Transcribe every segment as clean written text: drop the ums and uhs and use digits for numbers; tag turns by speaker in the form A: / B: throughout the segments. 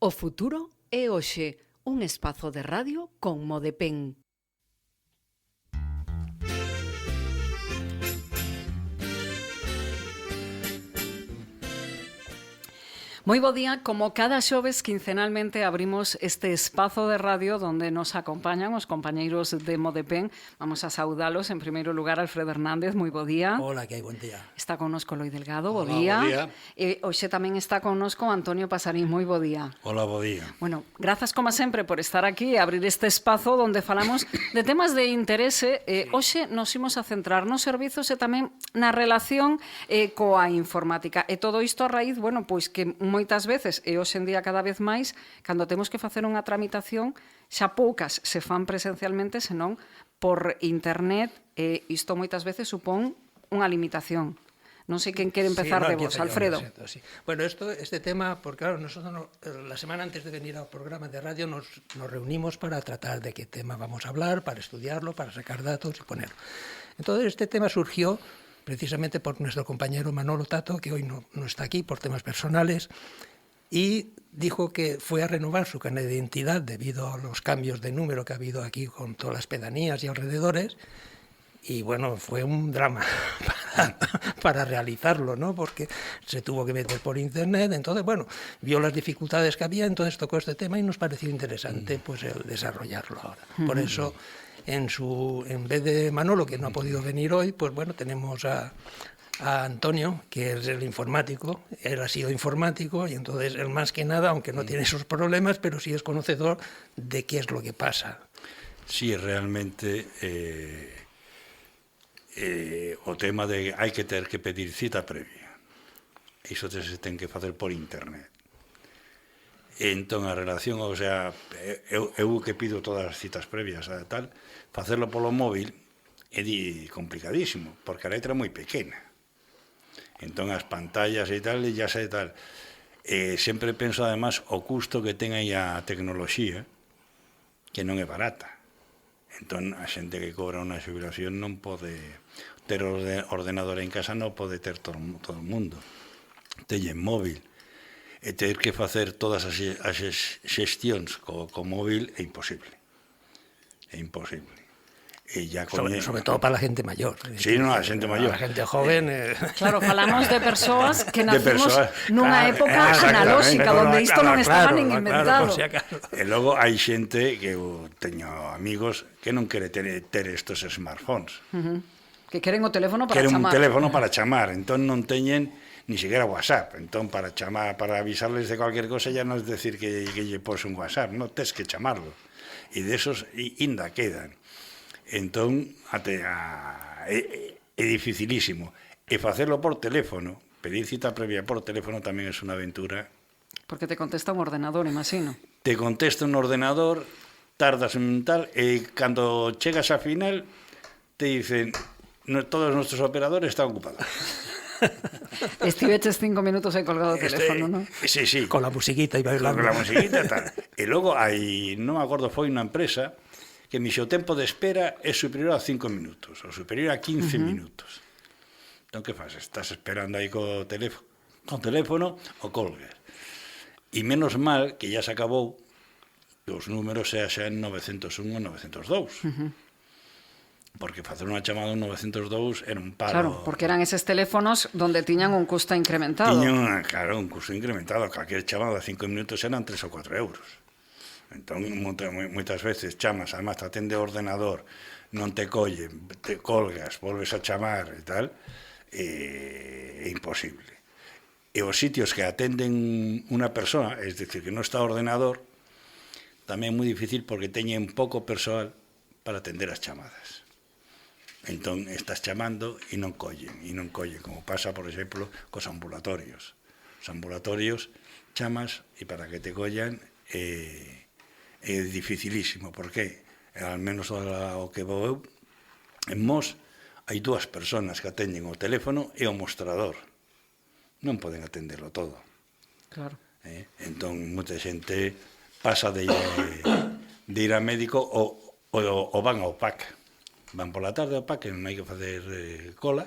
A: O futuro é hoxe, un espazo de radio con Modepen. Moi bo día, como cada xoves quincenalmente abrimos este espazo de radio donde nos acompañan os compañeiros de Modepen. Vamos a saudalos, en primeiro lugar, Alfredo Hernández, moi bo día.
B: Hola, que hai, buen día.
A: Está connosco Loi Delgado, bo
C: Hola,
A: día.
C: bo día.
A: Hoxe tamén está connosco Antonio Pasarín, moi bo día.
C: Hola, bo día.
A: Bueno, grazas como sempre por estar aquí e abrir este espazo donde falamos de temas de interese. Hoxe nos imos a centrar nos servizos e tamén na relación coa informática. E todo isto a raíz, bueno, pois que moitas veces, e hoxe en día cada vez máis, cando temos que facer unha tramitación, xa poucas se fan presencialmente, senón por internet, e isto moitas veces supón unha limitación. Non sei quen quere empezar de vos, Alfredo.
B: Sí. Bueno, este tema, porque claro, nosotros la semana antes de venir al programa de radio nos reunimos para tratar de qué tema vamos a hablar, para estudiarlo, para sacar datos y ponerlo. Entonces este tema surgió precisamente por nuestro compañero Manolo Tato, que hoy no está aquí por temas personales, y dijo que fue a renovar su carnet de identidad debido a los cambios de número que ha habido aquí con todas las pedanías y alrededores. Y bueno, fue un drama para realizarlo, ¿no? Porque se tuvo que meter por internet. Entonces, bueno, vio las dificultades que había, entonces tocó este tema y nos pareció interesante pues el desarrollarlo ahora. Por eso, en vez de Manolo, que no ha podido venir hoy, pues bueno, tenemos a Antonio, que es el informático. Él ha sido informático y entonces él más que nada, aunque no tiene esos problemas, pero sí es conocedor de qué es lo que pasa.
C: Sí, realmente o tema de hai que ter que pedir cita previa. Iso se ten que facer por internet. Entón, a relación, o sea, eu que pido todas as citas previas a tal, facerlo polo móvil é complicadísimo, porque a letra é moi pequena. Entón, as pantallas e tal, ya sei tal. Sempre penso, además, o custo que ten aí a tecnoloxía, que non é barata. Entón, a xente que cobra unha xubilación non pode ter ordenador en casa, non pode ter todo o mundo. Teñen móvil. E ter que facer todas as xestións co móvil é imposible. É imposible.
B: Sobre todo para la gente mayor.
C: Sí, no, a xente maior.
B: A gente joven...
A: Claro, falamos de persoas que nacimos nunha época analóxica, onde isto non estaba nin inventado.
C: E logo hai xente que eu teño amigos que non quere ter estos smartphones.
A: Que queren o teléfono para chamar.
C: Queren un teléfono para chamar, entón non teñen ni siquiera WhatsApp. Entón, para chamar, para avisarles de cualquier cosa, ya non é decir que lle pos un WhatsApp, non tes que chamarlo. E desos ainda quedan. Entón, é dificilísimo. E facerlo por teléfono, pedir cita previa por teléfono tamén é unha aventura.
A: Porque te contesta un ordenador, imagino.
C: Te contesta un ordenador, tardas en tal, e cando chegas a final, te dicen, todos os nosos operadores están ocupados.
A: Estiveches 5 minutos aí colgado o teléfono, non?
C: Sí, sí.
B: Con la musiquita e bailando.
C: Con la musiquita e tal. E logo hai, non me acordo, foi unha empresa que o tempo de espera é superior a 5 minutos, ou superior a 15 minutos. Entón, que faz? Estás esperando aí co teléfono, o colgas. E menos mal que ya se acabou que os números xa en 901 ou 902. Porque facer unha chamada en 902 era un palo.
A: Claro, porque eran eses teléfonos donde tiñan un custo incrementado.
C: Tiñan, claro, un custo incrementado. Calquer chamada de 5 minutos eran 3 ou 4 euros. Entón, moitas veces chamas, además te atende o ordenador, non te collen, te colgas, volves a chamar e tal, é imposible. E os sitios que atenden unha persoa, es decir, que non está o ordenador, tamén é moi difícil porque teñen pouco persoal para atender as chamadas. Entón, estás chamando e non collen, como pasa, por exemplo, cos ambulatorios. Os ambulatorios chamas e para que te collan é dificilísimo, porque al menos o que vou eu, en Mos hai 2 persoas que atenden o teléfono e o mostrador. Non poden atenderlo todo.
A: Claro.
C: Entón, moita xente pasa de ir a médico ou van ao PAC. Van pola tarde ao PAC, que non hai que facer cola,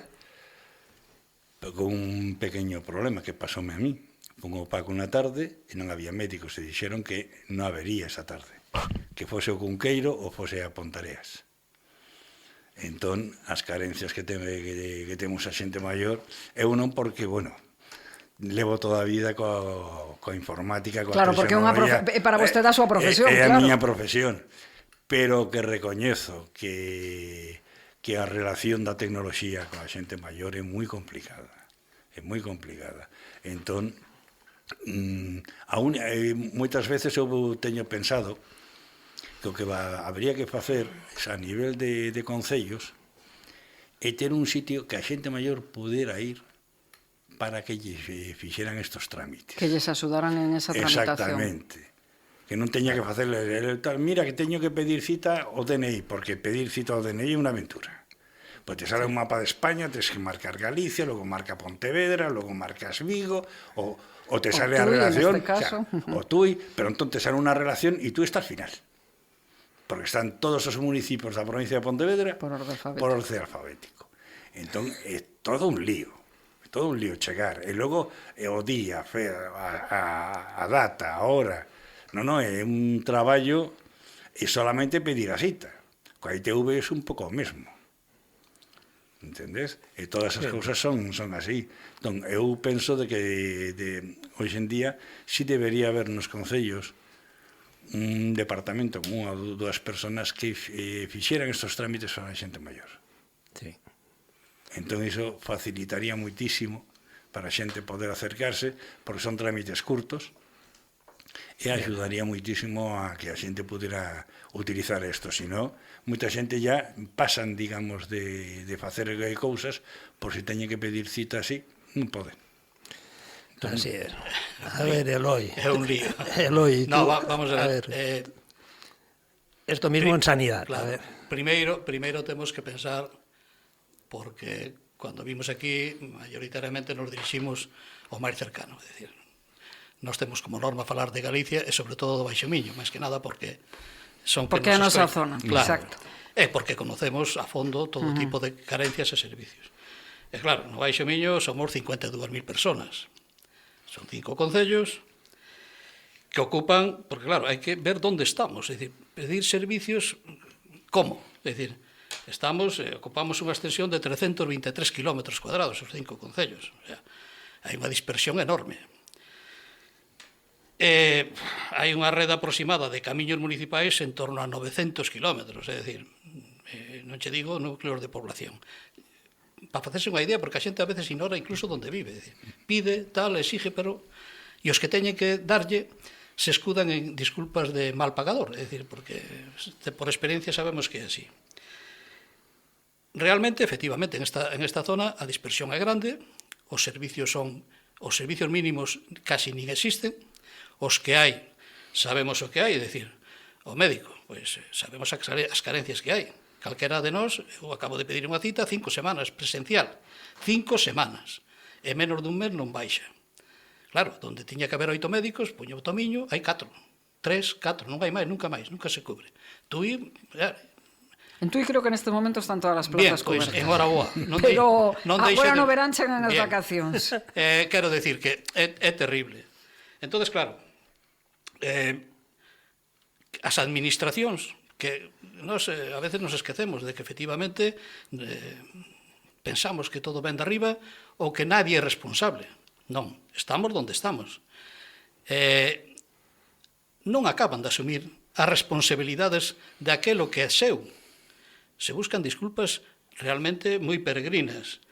C: pero con un pequeño problema que pasoume a mí. Fun ao Paco unha tarde e non había médicos, e dixeron que non habería esa tarde, que fose o Cunqueiro ou fose a Pontareas. Entón, as carencias que temos a xente maior, eu non porque, bueno, levo toda a vida coa informática, coa
A: Claro, porque é para vostede a súa profesión,
C: é
A: claro.
C: a miña profesión, pero que recoñezo que a relación da tecnoloxía coa xente maior é moi complicada. Entón, moitas veces eu teño pensado que o que habría que facer a nivel de concellos é ter un sitio que a xente maior pudera ir para que lle fixeran estos trámites.
A: Que lles axudaran en esa tramitación.
C: Exactamente. Que non teña que facer tal, mira que teño que pedir cita ao DNI, porque pedir cita ao DNI é unha aventura. Pois te sale un mapa de España, tens que marcar Galicia, logo marca Pontevedra, logo marcas Vigo, ou te sale a relación, o Tui, pero entón te sale unha relación e tú estás final. Porque están todos os municipios da provincia de Pontevedra
A: por orde
C: alfabético. Entón, é todo un lío chegar. E logo, o día, a data, a hora. Non, é un traballo e solamente pedir a cita. Coa ITV é un pouco o mesmo. Entendes? E todas as cousas son así. Entón, eu penso de que hoxe en día si debería haber nos concellos un departamento con unha ou dúas personas que fixeran estes trámites para a xente maior.
B: Sí.
C: Entón, iso facilitaría moitísimo para a xente poder acercarse, porque son trámites curtos, e axudaría moitísimo a que a xente pudera utilizar isto. Se non, moita xente ya pasan, digamos, de facer cousas, por se teñen que pedir cita así, non poden.
B: Así é. A ver, Eloi.
D: É un lío.
B: Eloi, tú,
D: no, vamos a ver.
B: Esto mismo en sanidad.
D: Claro,
B: a ver.
D: Primeiro temos que pensar, porque cando vimos aquí, mayoritariamente nos diriximos ao máis cercano, é dicir, nós temos como norma falar de Galicia e sobre todo do Baixo Miño, máis que nada porque son
A: porque é a nosa zona,
D: claro,
A: exacto.
D: E porque conocemos a fondo todo tipo de carencias e servicios. E claro, no Baixo Miño somos 52.000 personas. Son 5 concellos que ocupan, porque claro, hai que ver onde estamos, é dicir, pedir servicios como, é dicir, ocupamos unha extensión de 323 km cuadrados, os 5 concellos, o sea, hai unha dispersión enorme. Hai unha rede aproximada de camiños municipais en torno a 900 km, é dicir, non che digo núcleos de población. Para facerse unha idea, porque a xente a veces ignora incluso onde vive, é dicir, pide, tal, exige, pero e os que teñen que darlle se escudan en disculpas de mal pagador, é dicir, porque por experiencia sabemos que é así. Realmente, efectivamente, en esta zona a dispersión é grande, os servicios mínimos casi nin existen, os que hai, sabemos o que hai, é dicir, o médico, pois sabemos as carencias que hai. Calquera de nós, eu acabo de pedir unha cita 5 semanas, presencial, 5 semanas, e menos dun mes non baixa. Claro, donde tiña que haber 8 médicos, poño o tomiño, hai 4, 3, 4, non hai máis, nunca se cubre.
A: En Tui creo que neste momento están todas as plazas
D: cobertas. Bien, pois, en hora boa.
A: Pero agora no verán chegan as vacacións.
D: Quero decir que é terrible. Entonces, claro, as administracións, que nos, a veces nos esquecemos de que efectivamente pensamos que todo ven de arriba ou que nadie é responsable. Non, estamos onde estamos. Non acaban de asumir as responsabilidades de aquelo que é seu. Se buscan disculpas realmente moi peregrinas.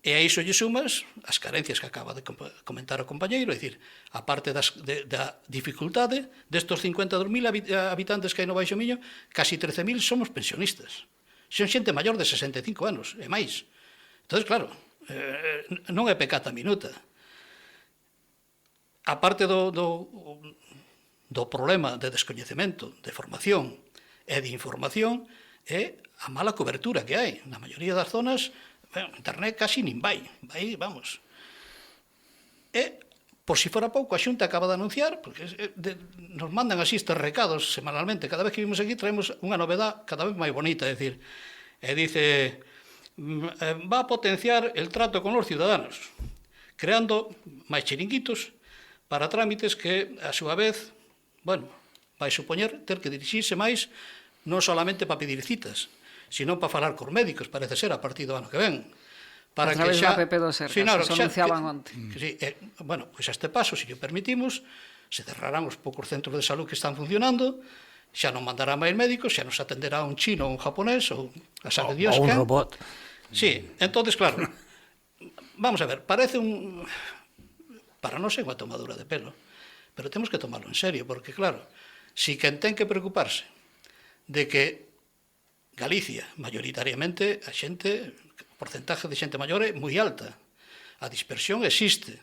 D: E a iso lle sumas as carencias que acaba de comentar o compañeiro, é dicir, a parte da dificultade destos 52.000 habitantes que hai no Baixo Miño, casi 13.000 somos pensionistas. Son xente maior de 65 anos, e máis. Entón, claro, non é pecata minuta. A parte do problema de descoñecemento, de formación e de información, é a mala cobertura que hai. Na maioría das zonas, internet casi nin vai, vamos. E, por si fora pouco, a Xunta acaba de anunciar, porque nos mandan así estes recados semanalmente, cada vez que vimos aquí traemos unha novedad cada vez máis bonita, é dicir, dice, va a potenciar el trato con los ciudadanos. creando máis chiringuitos para trámites que, a súa vez, bueno, vai supoñer ter que dirixirse máis non solamente para pedir citas, sino para falar cos médicos, parece ser, a partir do ano que ven.
A: Para a través da PP do Sergas, eso anunciaban onte.
D: Sí, bueno, pois a este paso, se lle permitimos, se cerrarán os poucos centros de salud que están funcionando, xa non mandará máis médicos, xa nos atenderá un chino ou un japonés, ou a sabe Dios
B: ou un
D: quen.
B: robot.
D: Sí, entonces claro, vamos a ver, parece un... Para non ser unha tomadura de pelo, pero temos que tomarlo en serio, porque claro, si quen ten que preocuparse de que Galicia, mayoritariamente, a xente, o porcentaje de xente maior é moi alta, a dispersión existe,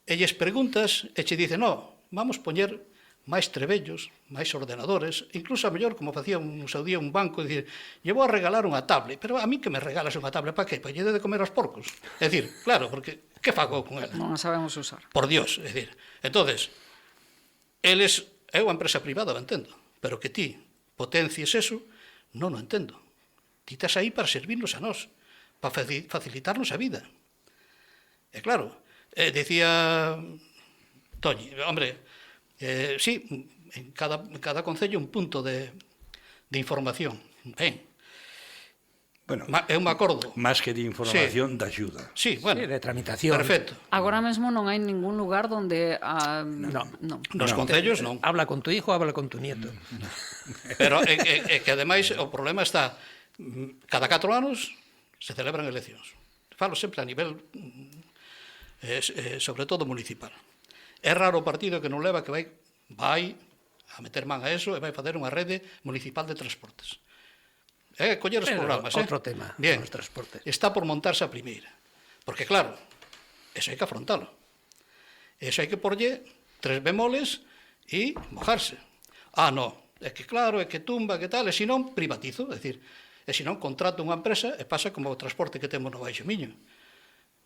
D: e lles preguntas e che dicen, no, vamos poñer máis trebellos, máis ordenadores, incluso a mellor, como facía un seu día un banco, dicir, lle vou a regalar unha tablet, pero a mí que me regalas unha tablet, para que? Para lle de comer aos porcos. É dicir, claro, porque que fago con ela?
A: Non a sabemos usar.
D: Por Dios, é dicir, entonces, eles, é unha empresa privada, o entendo, pero que ti potencies eso, non o entendo. Ti estás aí para servirnos a nós, para facilitarnos a vida. E claro, decía Toñi, hombre, sí, en cada concello un punto de información. Ben,
C: Bueno,
D: eu me acordo.
C: máis que de información, de axuda.
D: Sí, bueno,
B: Sí, de tramitación.
D: perfecto.
A: Agora mesmo non hai ningún lugar donde...
B: No.
A: non.
D: Nos concellos non.
B: Habla con tu hijo, habla con tu nieto.
D: Pero é que ademais o problema está, cada 4 anos se celebran eleccións. Falo sempre a nivel, sobre todo municipal. É raro o partido que non leva que vai a meter man a eso e vai facer unha rede municipal de transportes. Coller os
B: Pero
D: programas.
B: outro tema,
D: Bien,
B: os transportes.
D: está por montarse a primeira. Porque claro, eso hai que afrontalo. Eso hai que porlle 3 bemoles e mojarse. No, é que claro, é que tumba, que tal, e senón privatizo, é dicir, e senón contrato unha empresa e pasa como o transporte que temos no Baixo Miño.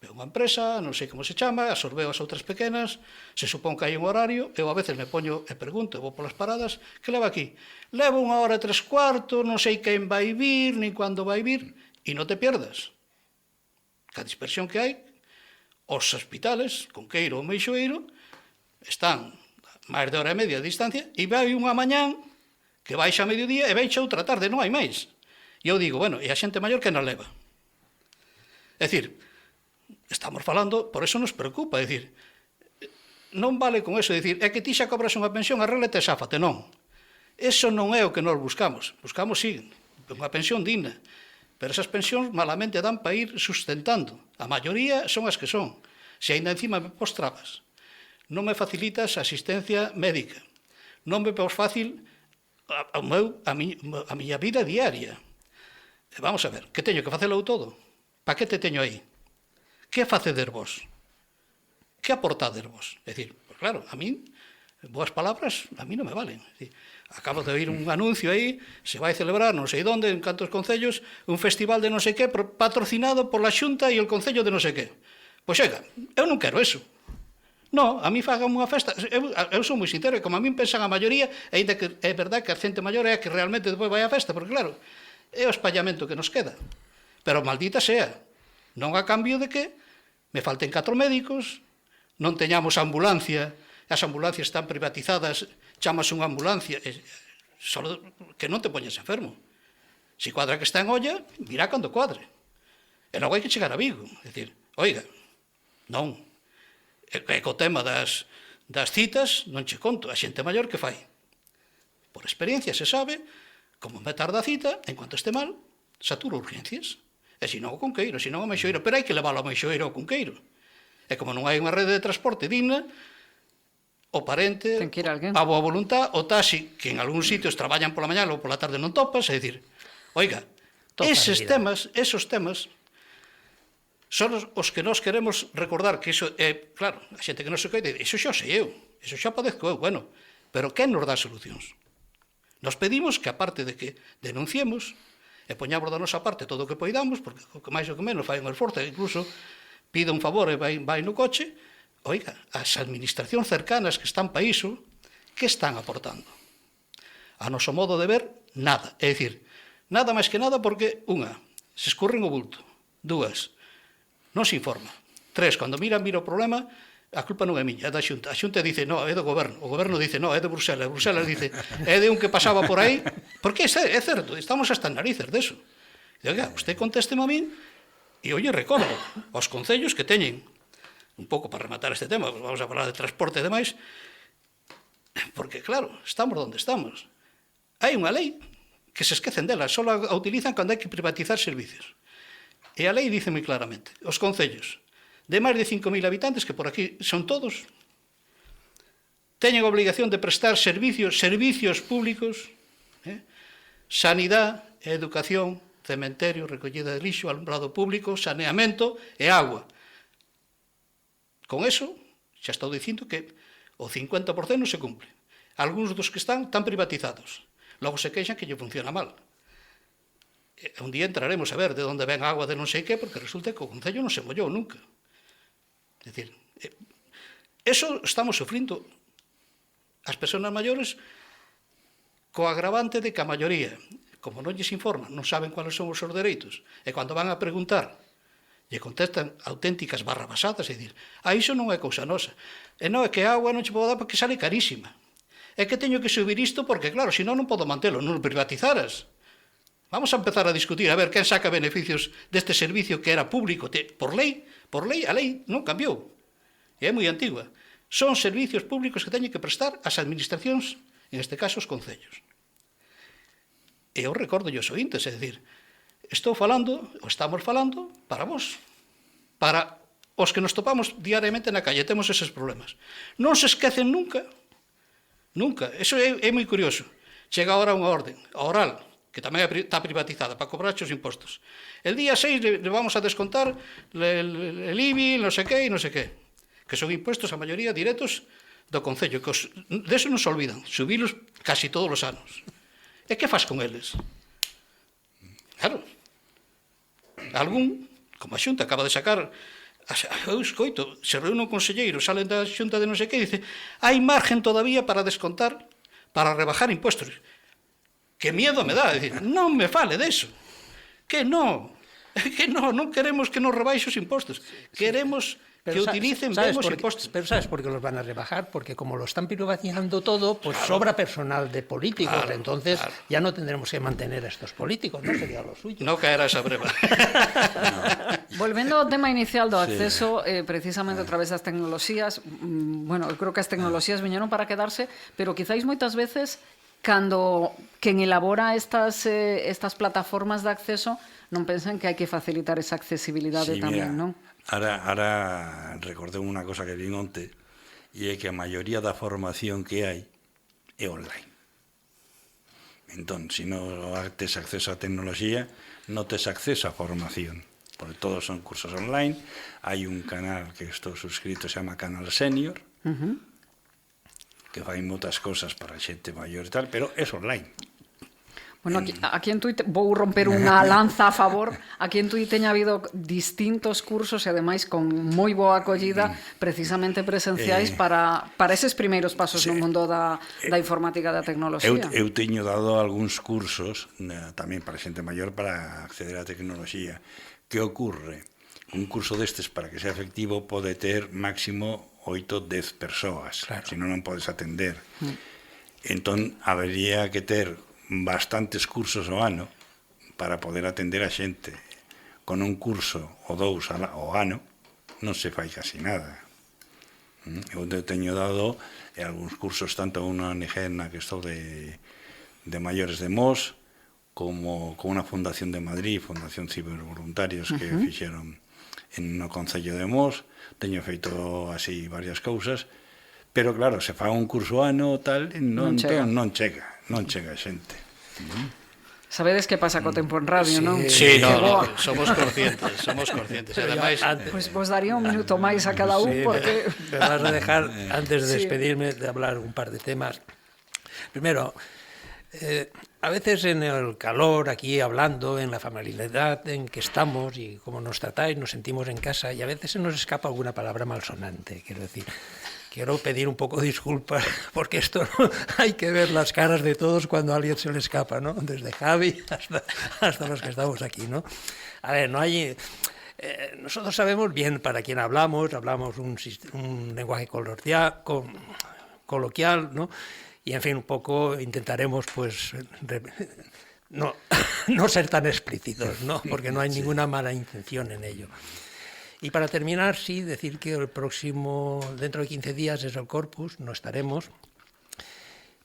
D: É unha empresa, non sei como se chama, absorbeu as outras pequenas, se supón que hai un horario, eu a veces me poño e pregunto, vou polas paradas, que leva aquí? Levo 1h03, non sei quen vai vir, nin cando vai vir, e non te pierdas. Que a dispersión que hai, os hospitales, Conqueiro ou Meixoeiro, están máis de hora e media de distancia, e vai unha mañán que baixa a mediodía e baixa outra tarde, non hai máis. E eu digo, bueno, e a xente maior que non leva? É dicir, estamos falando, por eso nos preocupa, é dicir, non vale con eso, é dicir, é que ti xa cobras unha pensión, arréglate e sáfate, non. Eso non é o que nós buscamos. Buscamos, sí, unha pensión digna, pero esas pensións malamente dan para ir sustentando. A maioría son as que son. Se ainda encima me pos trabas, non me facilitas a asistencia médica, non me pos fácil a miña vida diaria. E vamos a ver, que teño que facelo todo? Pa que te teño aí? Que facedes vos? Que aportades vos? É dicir, pues claro, a min, boas palabras, a mí non me valen. É dicir, acabo de oír un anuncio aí, se vai celebrar non sei onde, en cantos concellos, un festival de non sei que, patrocinado por la Xunta e o Concello de non sei que. Pois chega, eu non quero eso. No, a mí fagan unha festa, eu sou moi sincero, e como a min pensan a maioría, ainda que é verdad que a xente maior é a que realmente depois vai á festa, porque claro, é o espallamento que nos queda. Pero maldita sea, non a cambio de que me falten 4 médicos, non teñamos ambulancia, as ambulancias están privatizadas, chamas unha ambulancia, só que non te poñes enfermo. Se cuadra que está en olla, virá cando cuadre. E logo hai que chegar a Vigo. É dicir, oiga, non. E co tema das citas, non che conto, a xente maior que fai. Por experiencia se sabe, como me tarda a cita, en cuanto este mal, satura urgencias. E se non o Conqueiro, se non o Meixoeiro, pero hai que leválo ao Meixoeiro ou ao Conqueiro. E como non hai unha rede de transporte digna, o parente, a boa voluntad, o taxi, que en algúns sitios traballan pola mañá ou pola tarde non topas, é dicir, oiga, esos temas, son os que nós queremos recordar, que iso é, claro, a xente que non se coide, iso xa sei eu, iso xa padezco eu, bueno, pero quen nos dá solucións? Nos pedimos que, aparte de que denunciemos, e poñamos da nosa parte todo o que poidamos, porque o que máis ou que menos fai un esforzo, incluso pide un favor e vai no coche, oiga, as administracións cercanas que están para iso, que están aportando? A noso modo de ver, nada. É dicir, nada máis que nada porque, unha, se escurren o bulto. Dúas, non se informa. 3, cando mira o problema, a culpa non é miña, é da Xunta. A Xunta dice, no, é do goberno. O goberno dice, no, é de Bruselas. Bruselas dice, é de un que pasaba por aí. Porque é certo, estamos hasta narices deso. E, oiga, usted contésteme a min, e oye, recordo aos concellos que teñen, un pouco para rematar este tema, vamos a falar de transporte e demais, porque, claro, estamos onde estamos. Hai unha lei que se esquecen dela, só a utilizan cando hai que privatizar servicios. E a lei dice moi claramente, os concellos de máis de 5.000 habitantes, que por aquí son todos, teñen obligación de prestar servicios públicos, sanidade, educación, cementerio, recollida de lixo, alumbrado público, saneamento e agua. Con eso, xa estou dicindo que o 50% non se cumple. Algúns dos que están privatizados. Logo se queixan que lle funciona mal. Un día entraremos a ver de onde ven a agua de non sei que, porque resulta que o Concello non se mollou nunca. É dicir, eso estamos sufrindo as persoas maiores co agravante de que a maioría, como non lles informan, non saben cuáles son os seus dereitos, e cando van a preguntar, lle contestan auténticas barrabasadas, e dicir, iso non é cousa nosa. E non é que a agua non che podo dar porque sale carísima. É que teño que subir isto porque, claro, senón non podo mantelo, non o privatizaras. Vamos a empezar a discutir, a ver quen saca beneficios deste servicio que era público. Por lei, a lei non cambiou. E é moi antigua. Son servicios públicos que teñen que prestar as administracións, en este caso os concellos. E eu recordo os ointes, é dicir, estou falando, ou estamos falando, para vos, para os que nos topamos diariamente na calle, temos eses problemas. Non se esquecen nunca, eso é moi curioso. Chega agora unha orden, a oral, que tamén está privatizada, para cobrar os impostos. El día 6 le vamos a descontar el IBI, non sei que, que son impuestos, a maioría, directos do Concello, que deso non se olvidan, subilos casi todos os anos. E que faz con eles? Claro, algún, como a Xunta acaba de sacar, eu escoito, se reúne un conselleiro, salen da Xunta de non sei que, e dice, hai margen todavía para descontar, para rebajar impuestos. Que miedo me dá, decir, non me fale deso, que non queremos que nos rebaixe os impostos, queremos que utilicen ben os impostos.
B: Pero ¿sabes por qué los van a rebajar? Porque como lo están privatizando todo, pues sobra personal de políticos, entonces ya no tendremos que mantener a estos políticos, no sería lo suyo.
D: No caerá esa breva.
A: Volvendo ao tema inicial do acceso, precisamente a través das tecnoloxías, bueno, eu creo que as tecnoloxías viñeron para quedarse, pero quizáis moitas veces cando quen elabora estas plataformas de acceso non pensan que hai que facilitar esa accesibilidade tamén, non?
C: Ahora recordei unha cosa que vin onte, e é que a maioría da formación que hai é online. Entón, se non tes acceso á tecnoloxía, non tes acceso á formación, porque todos son cursos online. Hai un canal que estou suscrito, se chama Canal Senior, que fai moitas cosas para xente maior e tal, pero é online.
A: Bueno, aquí en Tui vou romper unha lanza a favor. Aquí en Tui teña habido distintos cursos e ademais con moi boa acollida, precisamente presenciais para eses primeiros pasos no mundo da informática e da tecnoloxía.
C: Eu teño dado algúns cursos tamén para xente maior para acceder á tecnoloxía. Que ocorre? Un curso destes, para que sea efectivo, pode ter máximo 8-10 persoas, senón non podes atender. Entón, habería que ter bastantes cursos ao ano para poder atender a xente. Con un curso ou dous ao ano non se fai casi nada. Eu teño dado algúns cursos tanto a unha ONG na que estou de maiores de Mos, como con unha fundación de Madrid, Fundación Cibervoluntarios, que fixeron no Concello de Mos. Teño feito así varias cousas, pero claro, se fa un curso ano tal, non chega a xente.
A: Sabedes que pasa co tempo en radio, non?
D: Sí, somos conscientes. Ademais,
A: pues vos daría un minuto máis a cada un, porque...
B: Me vas a dejar, antes de despedirme, de hablar un par de temas. Primero, a veces en el calor, aquí hablando, en la familiaridad en que estamos y cómo nos tratáis, nos sentimos en casa, y a veces se nos escapa alguna palabra malsonante, quiero decir. Quiero pedir un poco de disculpas, porque esto hay que ver las caras de todos cuando a alguien se le escapa, ¿no? Desde Javi hasta los que estamos aquí, ¿no? A ver, no hay... nosotros sabemos bien para quién hablamos un lenguaje coloquial, ¿no? Y, en fin, un poco intentaremos, pues, no ser tan explícitos, ¿no? Porque no hay ninguna mala intención en ello. Y para terminar, sí, decir que dentro de 15 días es el Corpus, no estaremos,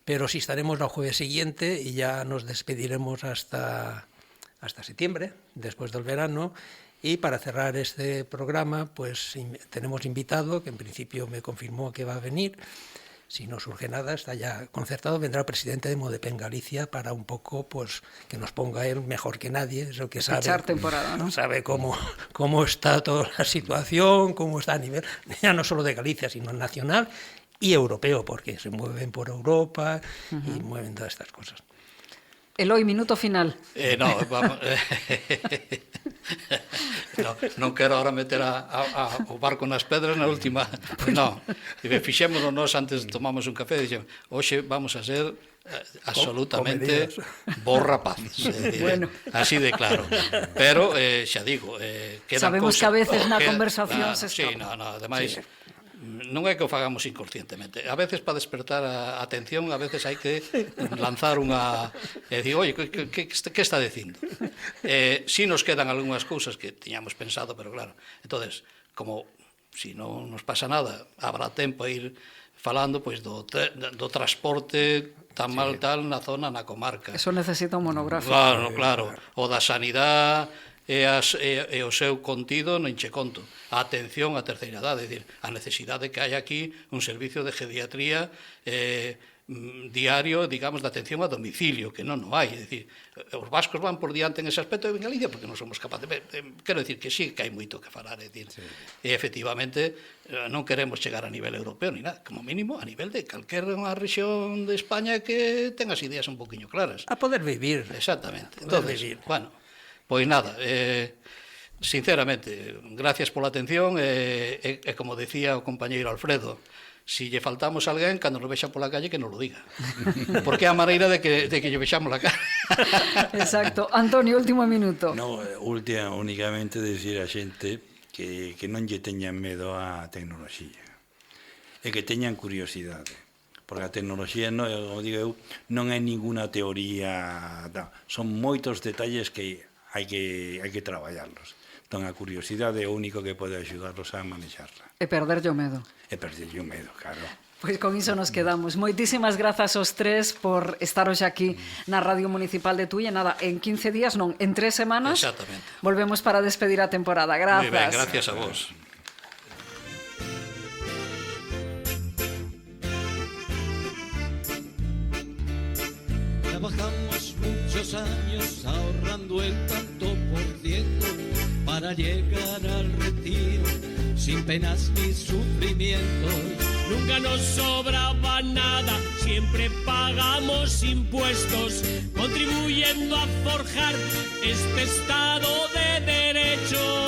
B: pero sí estaremos el jueves siguiente y ya nos despediremos hasta septiembre, después del verano. Y para cerrar este programa, pues tenemos invitado, que en principio me confirmó que va a venir. Si no surge nada, está ya concertado, vendrá el presidente de Modepen Galicia para un poco, pues, que nos ponga él mejor que nadie, es el que sabe,
A: echar temporada, ¿no?
B: Sabe cómo está toda la situación, cómo está a nivel, ya no solo de Galicia, sino nacional y europeo, porque se mueven por Europa y mueven todas estas cosas.
A: Eloi, minuto final.
D: Non quero ahora meter o barco nas pedras na última. Non, fixémonos nós antes tomamos un café e dixemos, hoxe vamos a ser absolutamente borrapaces. Bueno. Así de claro. Pero, xa digo,
A: sabemos que a veces na conversación se
D: escapa. Sí, ademais... Non é que o fagamos inconscientemente. A veces, para despertar a atención, a veces hai que lanzar unha... E dicir, oye, que está dicindo? Si nos quedan algunhas cousas que tiñamos pensado, pero claro. Entonces, como si non nos pasa nada, habrá tempo a ir falando pois do transporte tan mal tal na zona, na comarca.
A: Eso necesita un monográfico.
D: Claro. O da sanidade... e o seu contido non che conto. A atención á terceira idade, é dicir, a necesidade que hai aquí un servicio de geriatría diario, digamos, de atención a domicilio, que non hai. É dicir, os vascos van por diante en ese aspecto en Galicia porque non somos capaces. Quero dicir que sí que hai moito que falar, é dicir, e efectivamente non queremos chegar a nivel europeo ni nada, como mínimo a nivel de calquera unha rexión de España que ten as ideas un poquinho claras.
B: A poder vivir.
D: Exactamente. Entonces, bueno, pois nada, sinceramente, gracias pola atención e como decía o compañeiro Alfredo, si lle faltamos a alguén, cando nos vexa pola calle, que nos lo diga. Porque é a maneira de que lle vexamos la cara.
A: Exacto. Antonio, último minuto.
C: No, únicamente decir a xente que non lle teñan medo á tecnoloxía e que teñan curiosidade. Porque a tecnoloxía, como digo eu, non é ninguna teoría, son moitos detalles que hai que traballarlos. Entón, a curiosidade é o único que pode axudarlos a manexarla.
A: E perderlle o medo.
C: E perderlle o medo, claro.
A: Pois con iso nos quedamos. Moitísimas grazas aos tres por estar hoxe aquí na Radio Municipal de Tui. E nada, en 15 días non, en 3 semanas volvemos para despedir a temporada. Grazas.
D: Moi ben, gracias a vos.
E: Trabajamos muchos años ahorrando el tanto por ciento para llegar al retiro sin penas ni sufrimientos.
F: Nunca nos sobraba nada, siempre pagamos impuestos, contribuyendo a forjar este Estado de Derecho.